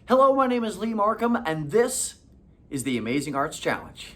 Hello, my name is Lee Markham, and this is the Amazing Arts Challenge.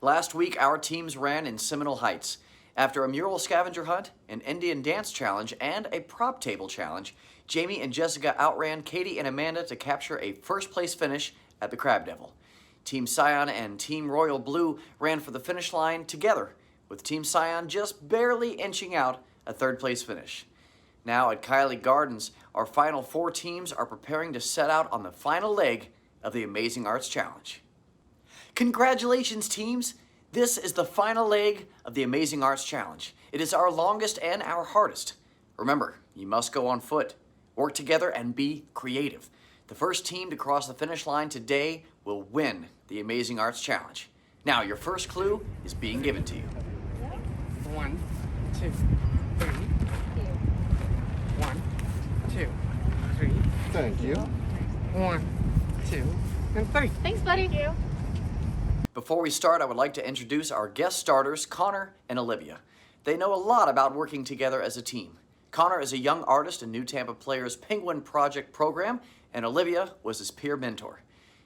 Last week, our teams ran in Seminole Heights. After a mural scavenger hunt, an Indian dance challenge, and a prop table challenge, Jamie and Jessica outran Katie and Amanda to capture a first-place finish at the Crab Devil. Team Scion and Team Royal Blue ran for the finish line together, with Team Scion just barely inching out a third-place finish. Now at Kylie Gardens, our final 4 teams are preparing to set out on the final leg of the Amazing Arts Challenge. Congratulations, teams! This is the final leg of the Amazing Arts Challenge. It is our longest and our hardest. Remember, you must go on foot, work together, and be creative. The first team to cross the finish line today will win the Amazing Arts Challenge. Now, your first clue is being given to you. 1, 2, 3. 1, 2, 3. Thank you. 1, 2, and 3. Thanks, buddy. Thank you. Before we start, I would like to introduce our guest starters, Connor and Olivia. They know a lot about working together as a team. Connor is a young artist in New Tampa Players' Penguin Project program, and Olivia was his peer mentor.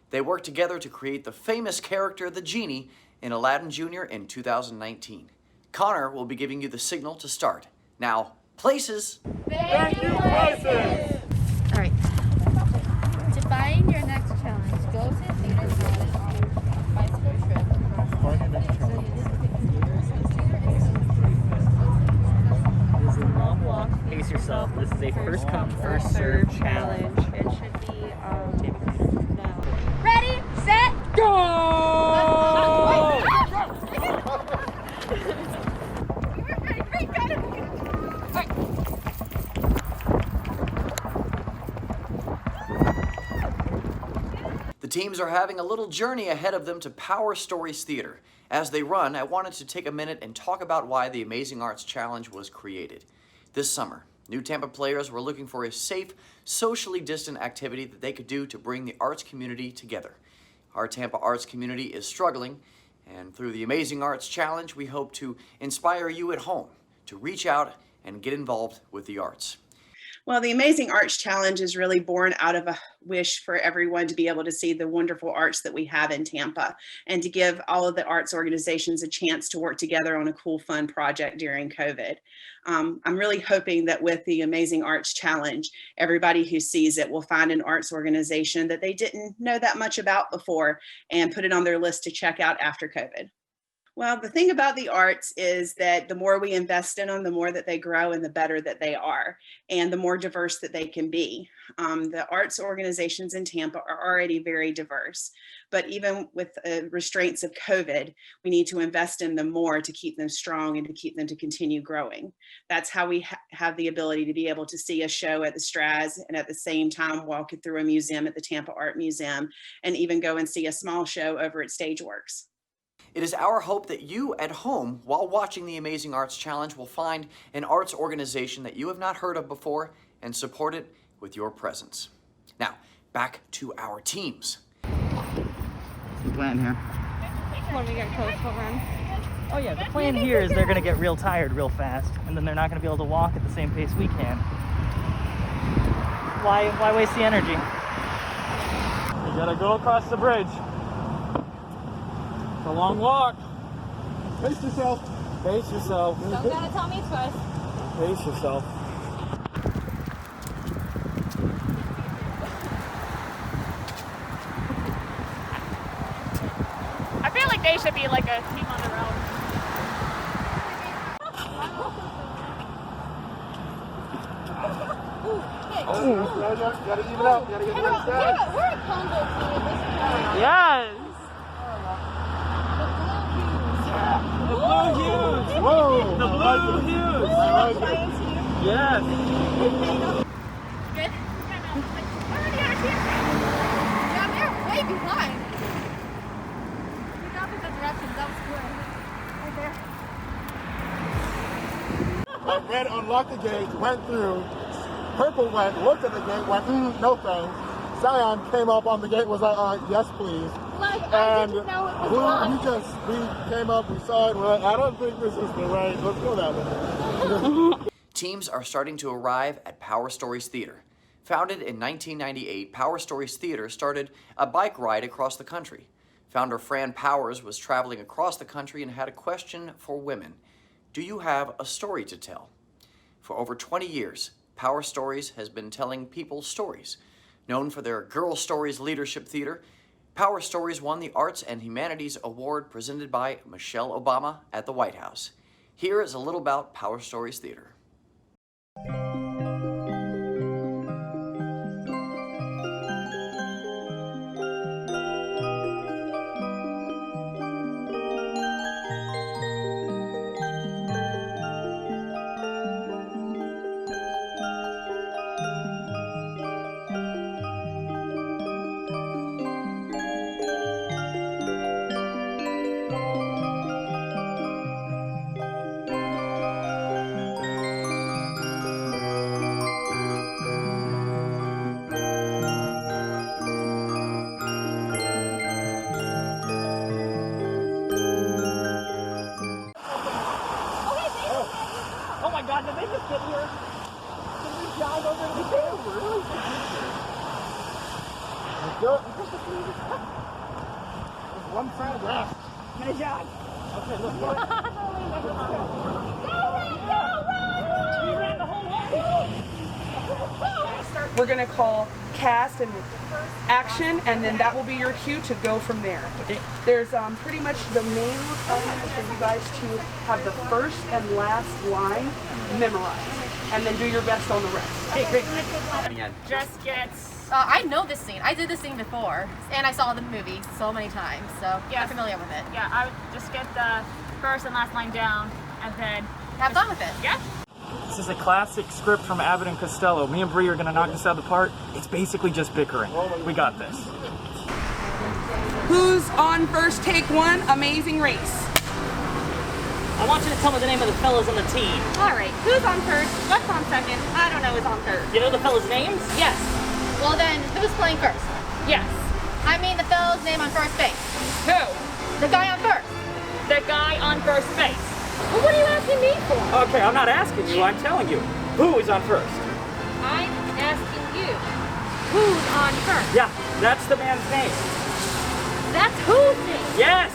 They worked together to create the famous character, the Genie, in Aladdin Jr. in 2019. Connor will be giving you the signal to start. Now, places! Thank you, places! All right. Define your next challenge. Go to theater college on a bicycle trip across This is a long walk. Pace yourself. This is a first come, first serve challenge. It should be now. Ready, set, Go! The teams are having a little journey ahead of them to Power Stories Theater. As they run, I wanted to take a minute and talk about why the Amazing Arts Challenge was created. This summer, New Tampa Players were looking for a safe, socially distant activity that they could do to bring the arts community together. Our Tampa arts community is struggling, and through the Amazing Arts Challenge, we hope to inspire you at home to reach out and get involved with the arts. Well, the Amazing Arts Challenge is really born out of a wish for everyone to be able to see the wonderful arts that we have in Tampa and to give all of the arts organizations a chance to work together on a cool, fun project during COVID. I'm really hoping that with the Amazing Arts Challenge, everybody who sees it will find an arts organization that they didn't know that much about before and put it on their list to check out after COVID. Well, the thing about the arts is that the more we invest in them, the more that they grow and the better that they are, and the more diverse that they can be. The arts organizations in Tampa are already very diverse, but even with restraints of COVID, we need to invest in them more to keep them strong and to keep them to continue growing. That's how we have the ability to be able to see a show at the Straz and at the same time walk through a museum at the Tampa Art Museum and even go and see a small show over at Stageworks. It is our hope that you at home, while watching the Amazing Arts Challenge, will find an arts organization that you have not heard of before and support it with your presence. Now, back to our teams. What's the plan here? When we get close, we'll run. Oh yeah, the plan here is they're going to get real tired real fast, and then they're not going to be able to walk at the same pace we can. Why waste the energy? You gotta go across the bridge. It's a long walk. Pace yourself. Pace yourself. Don't gotta tell me twice. Pace yourself. I feel like they should be like a team on their own. Gotta even out. Gotta get We're a combo team. Yes. The blue hues. Whoa. The blue hues. I like it. Yes. Good? Where are the other teams? Yeah, they're way behind. You got the directions. That was good. Right there. Like red unlocked the gate, went through. Purple went, looked at the gate, went, no thanks. Cyan came up on the gate, was like, yes, please. Like, I And didn't know it was blue, locked. we came up, we saw it, we're like, I don't think this is the right, let's go that way. Teams are starting to arrive at Power Stories Theater. Founded in 1998, Power Stories Theater started a bike ride across the country. Founder Fran Powers was traveling across the country and had a question for women. Do you have a story to tell? For over 20 years, Power Stories has been telling people stories. Known for their Girl Stories Leadership Theater, Power Stories won the Arts and Humanities Award presented by Michelle Obama at the White House. Here is a little about Power Stories Theater. Oh my God, did they just get here? Did we drive over the hill? Really? Let's do it. There's one side left. Good job. Okay, let's go. We ran the whole way. We're going to call cast and action, and then that will be your cue to go from there. There's pretty much the main requirement for you guys to have the first and last line memorized, and then do your best on the rest. Okay, great. Just gets. I know this scene. I did this scene before, and I saw the movie so many times, so Yes. I'm familiar with it. Yeah, I would just get the first and last line down, and then Have fun with it. yeah. This is a classic script from Abbott and Costello. Me and Bree are gonna knock this out of the park. It's basically just bickering. We got this. Who's on first? Take one. Amazing Race. I want you to tell me the name of the fellas on the team. All right, who's on first? What's on second? I don't know who's on third. You know the fellas' names? Yes. Well then, who's playing first? Yes. I mean the fellow's name on first base. Who? The guy on first. The guy on first base. Well, what are you asking me for? Okay, I'm not asking you, I'm telling you. Who is on first? I'm asking you. Who's on first? Yeah, that's the man's name. That's whose name? Yes!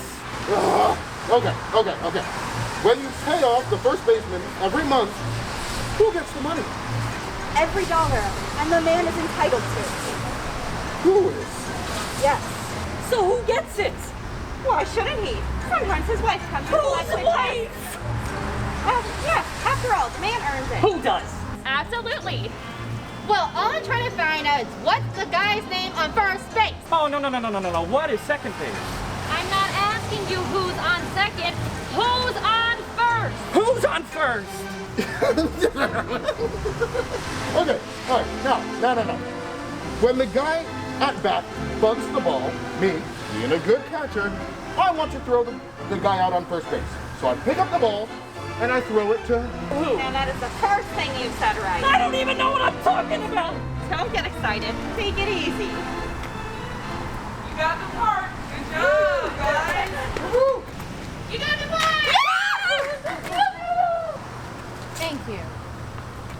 Okay. When you pay off the first baseman every month, who gets the money? Every dollar, and the man is entitled to. Who is? Yes. So who gets it? Why shouldn't he? Sometimes his wife comes to collect his check. Yes, after all, the man earns it. Who does? Absolutely. Well, all I'm trying to find out is what's the guy's name on first base? Oh, no. What is second base? I'm not asking you who's on second. Who's on first? Who's on first? Okay, all right, now. When the guy at bat bunts the ball, me, being a good catcher, I want to throw the guy out on first base. So I pick up the ball and I throw it to Who? And that is the first thing you said right. I don't even know what I'm talking about. Don't get excited. Take it easy. You got the part. Good job, guys. You got the point! Thank you.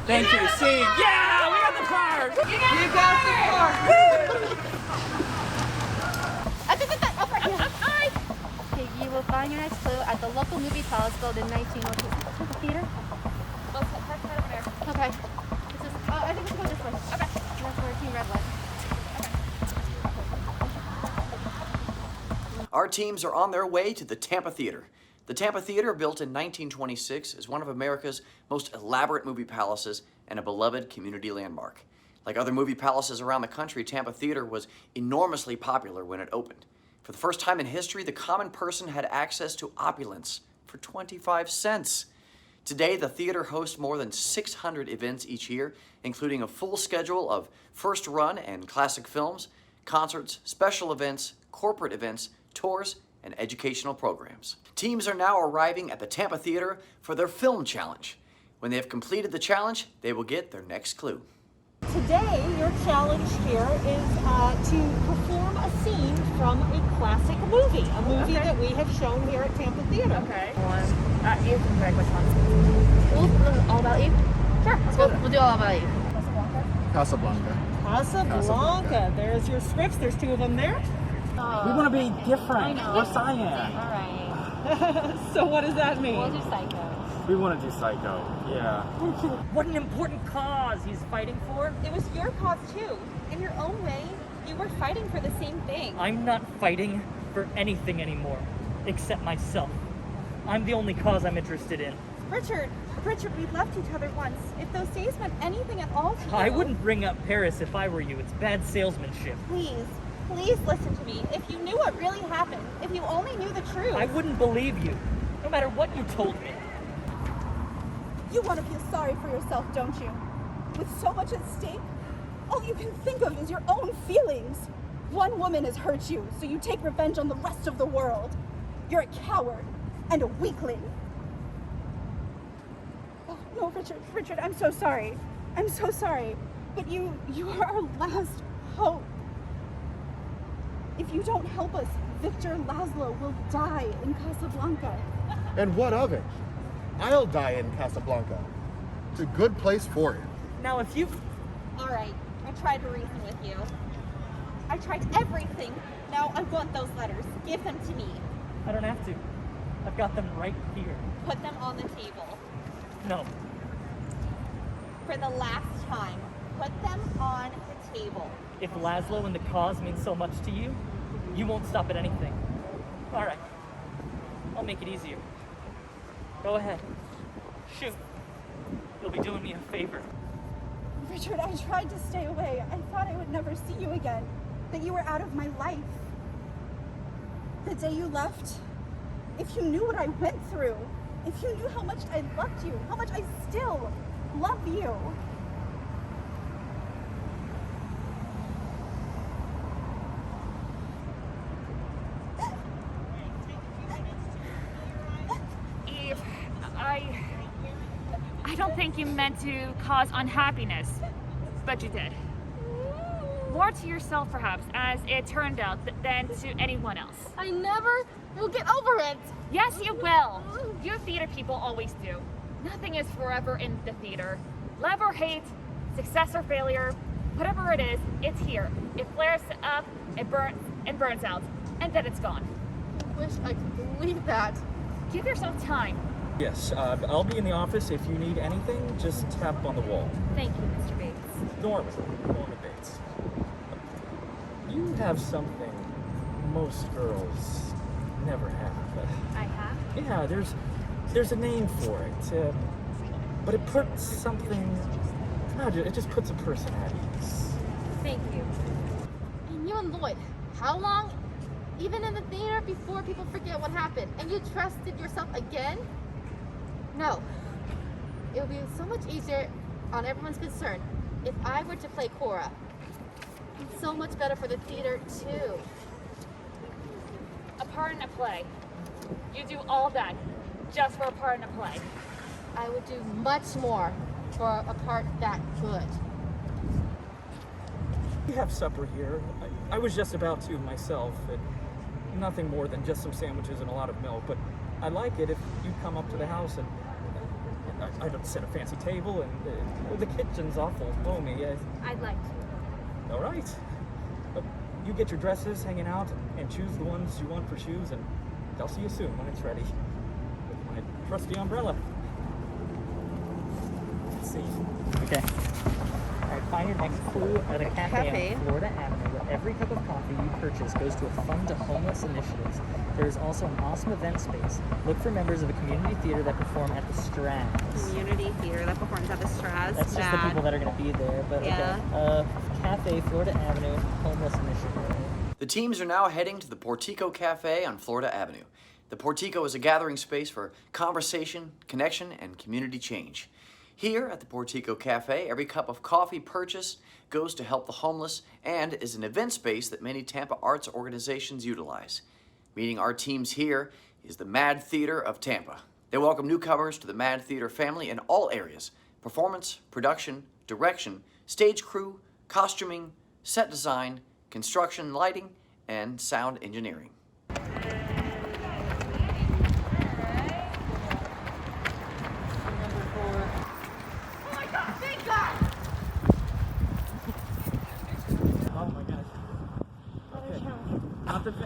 Thank you. See, yeah, we got the card. You got the part. Okay, you will find your next clue at the local movie palace built in 1902. The theater? Well, park right over there. Okay. This is, I think we should go this way. Okay. That's where Team Red was. Our teams are on their way to the Tampa Theater. The Tampa Theater, built in 1926, is one of America's most elaborate movie palaces and a beloved community landmark. Like other movie palaces around the country, Tampa Theater was enormously popular when it opened. For the first time in history, the common person had access to opulence for 25 cents. Today, the theater hosts more than 600 events each year, including a full schedule of first run and classic films, concerts, special events, corporate events, tours, and educational programs. Teams are now arriving at the Tampa Theater for their film challenge. When they have completed the challenge, they will get their next clue. Today, your challenge here is to perform a scene from a classic movie, a movie that we have shown here at Tampa Theater. Okay. You can pick which one. All About You? Sure, let's go. We'll do All About You. Casablanca. Casablanca. There's your scripts. There's 2 of them there. We want to be different. We're cyan. Alright. So what does that mean? We'll do Psycho. We want to do Psycho. Yeah. What an important cause he's fighting for. It was your cause too. In your own way, you were fighting for the same thing. I'm not fighting for anything anymore, except myself. I'm the only cause I'm interested in. Richard, we left each other once. If those days meant anything at all to you... I wouldn't bring up Paris if I were you. It's bad salesmanship. Please listen to me. If you knew what really happened, if you only knew the truth... I wouldn't believe you, no matter what you told me. You want to feel sorry for yourself, don't you? With so much at stake, all you can think of is your own feelings. One woman has hurt you, so you take revenge on the rest of the world. You're a coward and a weakling. Oh, no, Richard, I'm so sorry. I'm so sorry. But you are our last hope. If you don't help us, Victor Laszlo will die in Casablanca. And what of it? I'll die in Casablanca. It's a good place for it. Now, if you... All right, I tried to reason with you. I tried everything. Now I want those letters. Give them to me. I don't have to. I've got them right here. Put them on the table. No. For the last time, put them on the table. If Laszlo and the cause mean so much to you, you won't stop at anything. All right. I'll make it easier. Go ahead. Shoot. You'll be doing me a favor. Richard, I tried to stay away. I thought I would never see you again. That you were out of my life. The day you left, if you knew what I went through, if you knew how much I loved you, how much I still love you. I don't think you meant to cause unhappiness, but you did. More to yourself, perhaps, as it turned out, than to anyone else. I never will get over it. Yes, you will. You theater people always do. Nothing is forever in the theater. Love or hate, success or failure, whatever it is, it's here. It flares up, it burns out, and then it's gone. I wish I could believe that. Give yourself time. Yes, I'll be in the office. If you need anything, just tap on the wall. Thank you, Mr. Bates. Norman Bates. You have something most girls never have. I have? Yeah, there's a name for it. But it puts something, it just puts a person at ease. Thank you. And you and Lloyd, how long? Even in the theater before people forget what happened, and you trusted yourself again? No. It would be so much easier on everyone's concern if I were to play Cora. And so much better for the theater too. A part in a play. You do all that just for a part in a play. I would do much more for a part that good. We have supper here. I was just about to myself. Nothing more than just some sandwiches and a lot of milk, but I'd like it if you'd come up to the house and I don't set a fancy table, and the kitchen's awful homey. I'd like to. All right. You get your dresses hanging out and choose the ones you want for shoes, and I'll see you soon when it's ready. With my trusty umbrella. Let's see. Okay. Alright, find your next clue at a cafe on Florida Avenue where every cup of coffee you purchase goes to a fund to homeless initiatives. There is also an awesome event space. Look for members of a community theater that perform at the Strads. Community theater that performs at the Strads. That's just the people that are going to be there. But yeah. Okay. Cafe, Florida Avenue, homeless initiative. The teams are now heading to the Portico Cafe on Florida Avenue. The Portico is a gathering space for conversation, connection, and community change. Here at the Portico Cafe, every cup of coffee purchased goes to help the homeless and is an event space that many Tampa arts organizations utilize. Meeting our teams here is the Mad Theater of Tampa. They welcome newcomers to the Mad Theater family in all areas: performance, production, direction, stage crew, costuming, set design, construction, lighting, and sound engineering.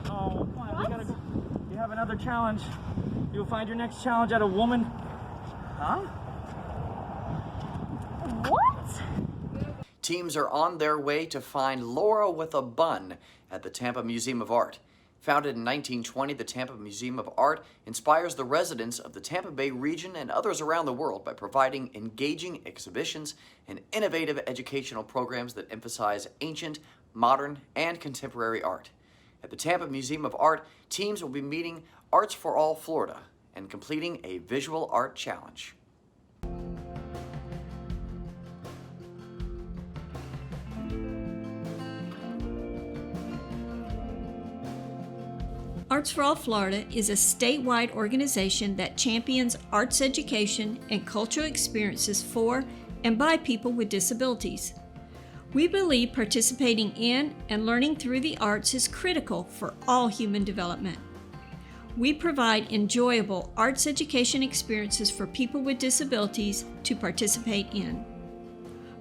Oh, come on, we gotta go. You have another challenge. You will find your next challenge at a woman. Huh? What? Teams are on their way to find Laura with a bun at the Tampa Museum of Art. Founded in 1920, the Tampa Museum of Art inspires the residents of the Tampa Bay region and others around the world by providing engaging exhibitions and innovative educational programs that emphasize ancient, modern, and contemporary art. At the Tampa Museum of Art, teams will be meeting Arts for All Florida and completing a visual art challenge. Arts for All Florida is a statewide organization that champions arts education and cultural experiences for and by people with disabilities. We believe participating in and learning through the arts is critical for all human development. We provide enjoyable arts education experiences for people with disabilities to participate in.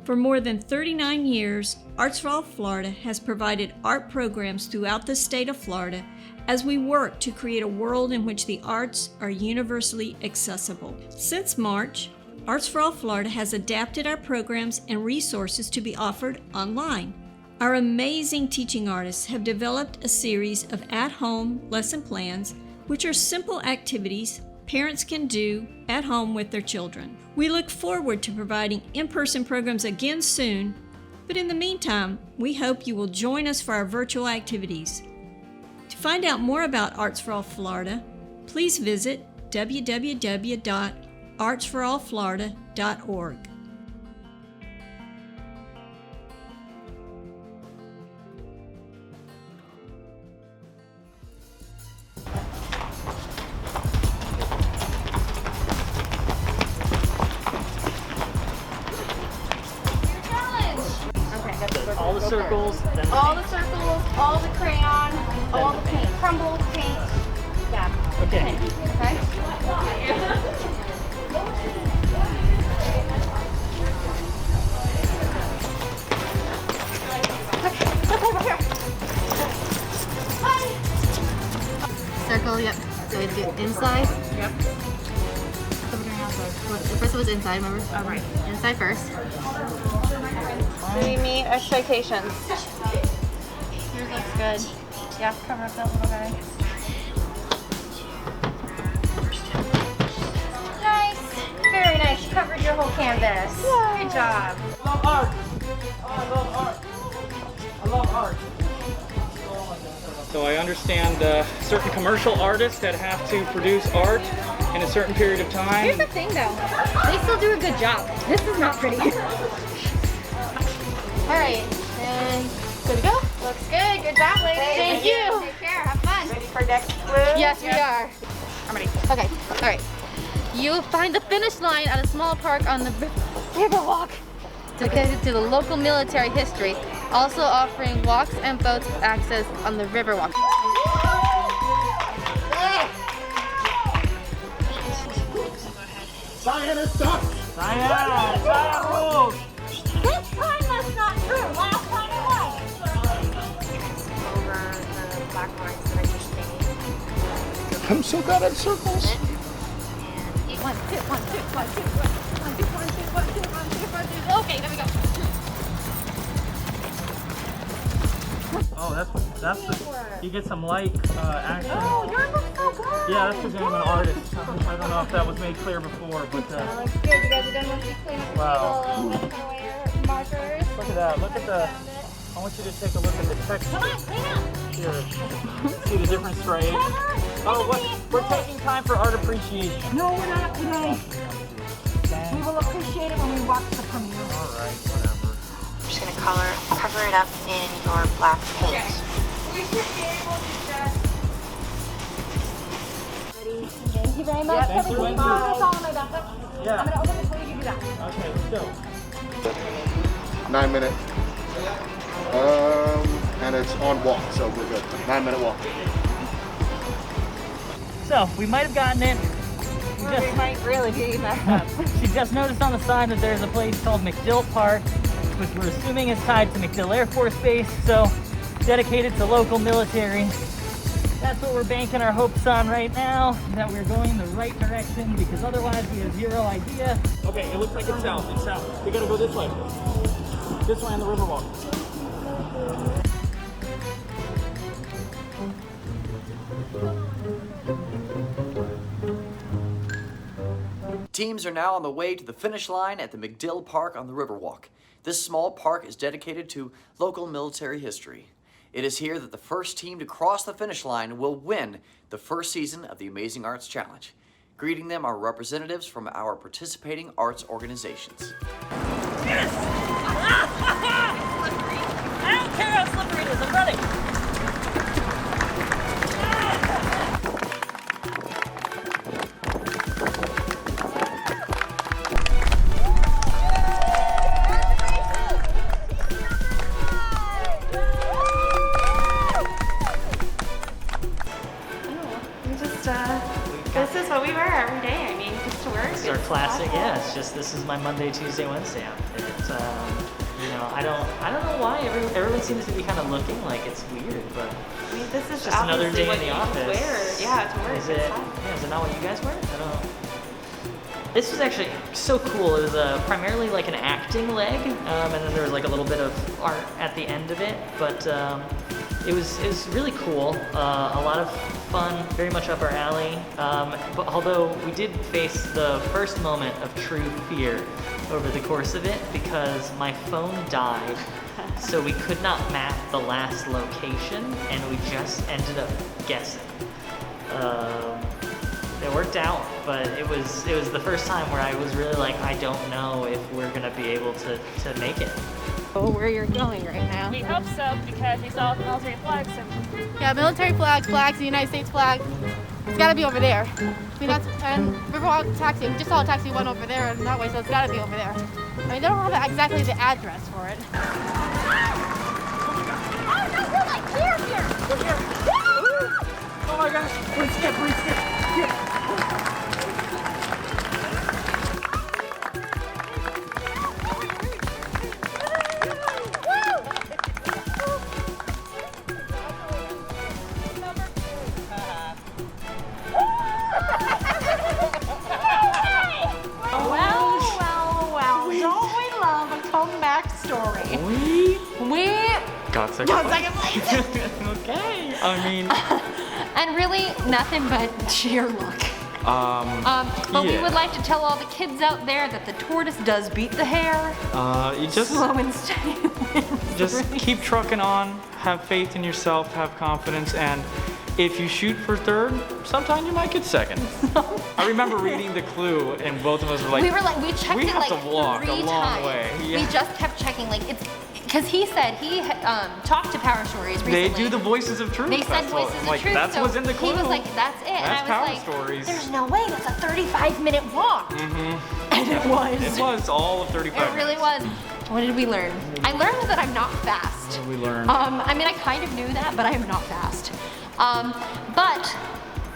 For more than 39 years, Arts for All Florida has provided art programs throughout the state of Florida as we work to create a world in which the arts are universally accessible. Since March, Arts for All Florida has adapted our programs and resources to be offered online. Our amazing teaching artists have developed a series of at-home lesson plans, which are simple activities parents can do at home with their children. We look forward to providing in-person programs again soon, but in the meantime, we hope you will join us for our virtual activities. To find out more about Arts for All Florida, please visit www.artsforallflorida.org. All the circles, then All the circles, all the crayon, all the paint, crumbled paint. Yeah. Okay. Paint. Okay. Circle, yep. So we have to do inside. Yep. The first one was inside, remember? All right. Inside first. 3 expectations. Yours looks good. Yeah, cover up that little guy. Nice. Very nice. You covered your whole canvas. Yay. Good job. I love art. Oh, I love art. I love art. So I understand certain commercial artists that have to produce art in a certain period of time. Here's the thing though. They still do a good job. This is not pretty. Alright, and good to go? Looks good. Good job, ladies. Thank you. Take care. Have fun. Ready for next clue? Yes, we are. I'm ready. Okay, alright. You'll find the finish line at a small park on the Riverwalk, dedicated to the local military history, also offering walks and boats with access on the Riverwalk. Cyan is stuck! Cyan rules! This time that's not true. Last time it was. Over the black lines that I just made. I'm so bad at circles. And 1, 2, 1, 2, 1, 2, 1, 2, 1, 2, 1, 2, 1, 2, 1, 2. Okay, there we go. Oh, that's the, you get some light action. Oh, yours looks so good. Yeah, that's because I'm an artist. I don't know if that was made clear before, but That looks good. You guys are done with the cleaning up wow. the table, away your markers. Look at that. Look at the, I want you to take a look at the texture. Come on, clean up. Here. See the different striations? Oh, we're taking time for art appreciation. No, we're not today. We will appreciate it when we watch the premiere. All right, whatever. I'm just gonna cover it up in your black paint. Thank you very much. Thank you, Wendy. That's all in my backpack. Yeah. I'm gonna open this when you do that. Okay, let's go. 9 minute. And it's on walk, so we're good. 9-minute walk. So, we might have gotten it. We might really be messed up. She just noticed on the sign that there's a place called MacDill Park, which we're assuming is tied to MacDill Air Force Base, so dedicated to local military. That's what we're banking our hopes on right now, that we're going in the right direction, because otherwise we have zero idea. Okay, it looks like it's south. It's south. We gotta go this way. This way on the Riverwalk. Teams are now on the way to the finish line at the MacDill Park on the Riverwalk. This small park is dedicated to local military history. It is here that the first team to cross the finish line will win the first season of the Amazing Arts Challenge. Greeting them are representatives from our participating arts organizations. Yes! I don't care how slippery it is, I'm running! This is what we wear every day. I mean, just to work. This is our classic, yeah. It's just, this is my Monday, Tuesday, Wednesday outfit. You know, I don't know why everyone seems to be kind of looking like it's weird, but I mean, this is just another day in the what office. you wear. Yeah, to work. Is it? Yeah, is it not what you guys wear? I don't know. This was actually so cool. It was primarily like an acting leg, and then there was like a little bit of art at the end of it. But it was really cool. A lot of fun, very much up our alley. But although we did face the first moment of true fear over the course of it, because my phone died, so we could not map the last location, and we just ended up guessing. It worked out, but it was the first time where I was really like, I don't know if we're gonna be able to make it. Oh, where you're going right now. We hope so, because we saw the military flags. Yeah, military flags, the United States flag. It's gotta be over there. I mean, that's, and Riverwalk taxi, we just saw a taxi went over there and that way, so it's gotta be over there. I mean, they don't have exactly the address for it. Oh no, we're like here! Look here! Oh my gosh! Free skip! Well, don't we love a comeback story? We got second place. Okay, I mean, And really, nothing but sheer luck. But we would like to tell all the kids out there that the tortoise does beat the hare. you just Slow and steady wins just the race. keep trucking on, have faith in yourself, have confidence, and if you shoot for third, sometimes you might get second. I remember reading the clue, and both of us were like, we checked it have like to walk 3 a long times. way. Yeah. We just kept checking, like it's because he said he talked to Power Stories recently. They do the voices of truth. They said That's what- voices of like, truth. That's so what's in the clue. He was like, "That's it," and That's I was Power like, Stories. "There's no way. That's a 35-minute walk." And it was. It was all of 35 It really was. What did we learn? I learned that I'm not fast. What did we learn? I mean, I kind of knew that, but I am not fast. But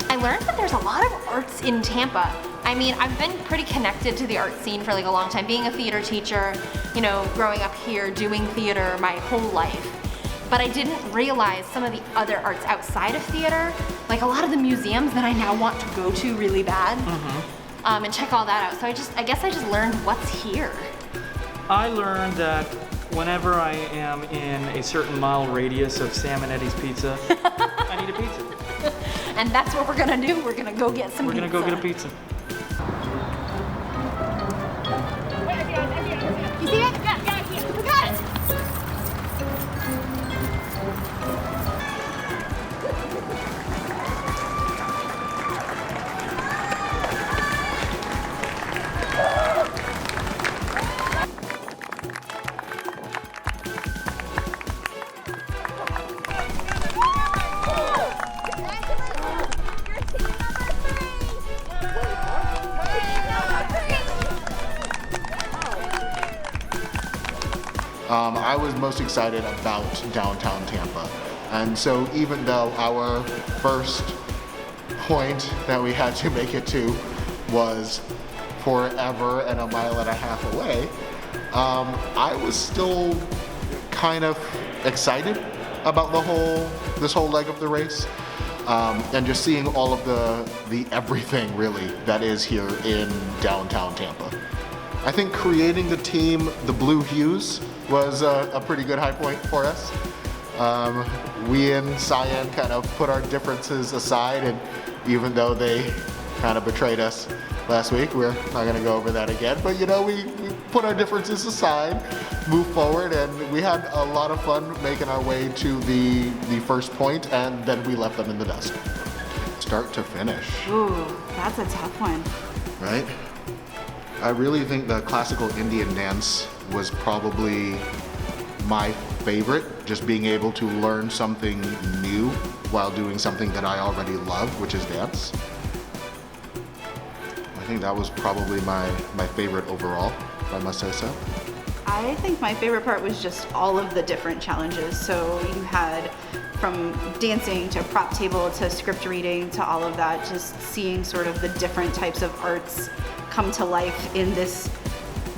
I learned that there's a lot of arts in Tampa. I mean, I've been pretty connected to the art scene for like a long time, being a theater teacher, you know, growing up here, doing theater my whole life. but I didn't realize some of the other arts outside of theater, like a lot of the museums that I now want to go to really bad, and check all that out. So I guess I just learned what's here. I learned that whenever I am in a certain mile radius of Sam and Eddie's Pizza, I need a pizza. And that's what we're gonna do. We're gonna go get some pizza. We're gonna go get a pizza. You see it? Yeah, I see it. We got it. I was most excited about Downtown Tampa. And so even though our first point that we had to make it to was forever and a mile and a half away, I was still kind of excited about this whole leg of the race. And just seeing all of the everything really that is here in downtown Tampa. I think creating the team, the Blue Hues, was a pretty good high point for us. We and Cyan kind of put our differences aside, and even though they kind of betrayed us last week, we're not gonna go over that again, but you know, we put our differences aside, moved forward, and we had a lot of fun making our way to the first point, and then we left them in the dust. Start to finish. Ooh, that's a tough one. Right? I really think the classical Indian dance was probably my favorite, just being able to learn something new while doing something that I already love, which is dance. I think that was probably my favorite overall, if I must say so. I think my favorite part was just all of the different challenges. So you had from dancing to prop table to script reading to all of that, just seeing sort of the different types of arts come to life in this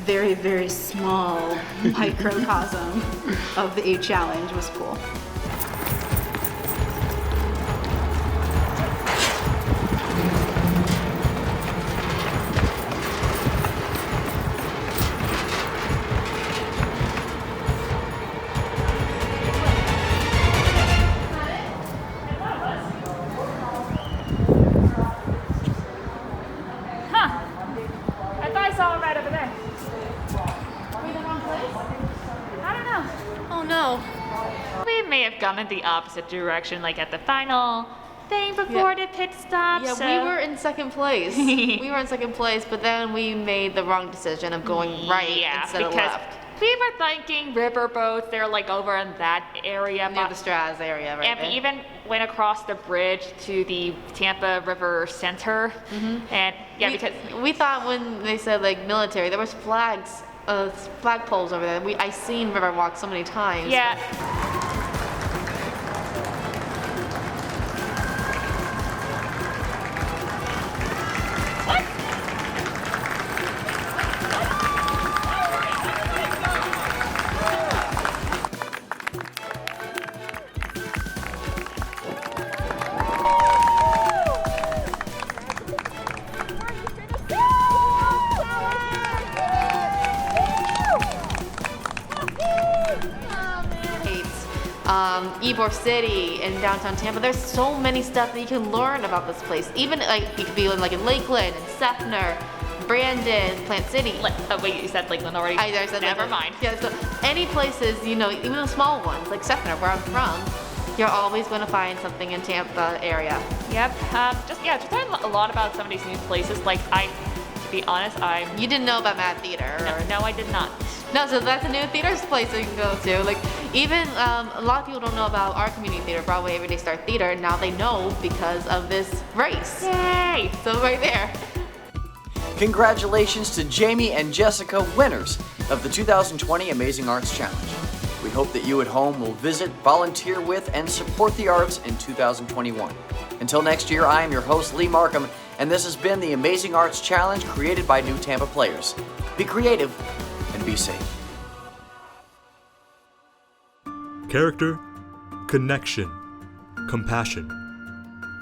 very, very small microcosm of the 8 challenge was cool. Gone in the opposite direction, like at the final thing before the pit stop. Yeah, so. we were in second place. We were in second place, but then we made the wrong decision of going right instead of left. We were thinking riverboats, they're like over in that area. Near the Straz area, right? And we even went across the bridge to the Tampa River Center. And yeah, because we thought when they said like military, there was flags, flagpoles over there. I seen Riverwalk so many times. Yeah. Ybor City in downtown Tampa. There's so many stuff that you can learn about this place. Even like you could be like in Lakeland, and Sethner, Brandon, Plant City. Oh wait, you said Lakeland already? I said Never Lakeland. mind. Yeah, so any places, you know, even the small ones, like Sethner, where I'm from, you're always going to find something in Tampa area. Yep. Just learned a lot about some of these new places. Like to be honest, You didn't know about Mad Theater? No, I did not. No, so that's a new theater place that you can go to. Like, even a lot of people don't know about our community theater, Broadway Everyday Star Theater. Now they know because of this race. Yay! So right there. Congratulations to Jamie and Jessica, winners of the 2020 Amazing Arts Challenge. We hope that you at home will visit, volunteer with, and support the arts in 2021. Until next year, I am your host, Lee Markham, and this has been the Amazing Arts Challenge created by New Tampa Players. Be creative and be safe. Character, connection, compassion.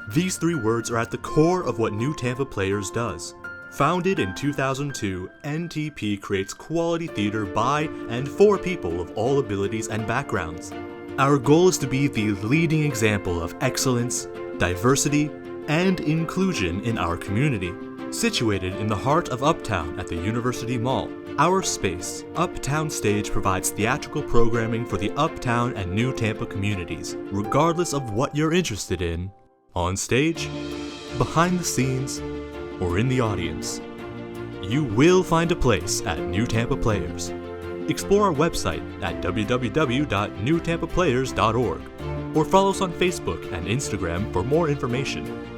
These three words are at the core of what New Tampa Players does. Founded in 2002, NTP creates quality theater by and for people of all abilities and backgrounds. Our goal is to be the leading example of excellence, diversity, and inclusion in our community. Situated in the heart of Uptown at the University Mall, our space, Uptown Stage, provides theatrical programming for the Uptown and New Tampa communities, regardless of what you're interested in, on stage, behind the scenes, or in the audience. You will find a place at New Tampa Players. Explore our website at www.newtampaplayers.org or follow us on Facebook and Instagram for more information.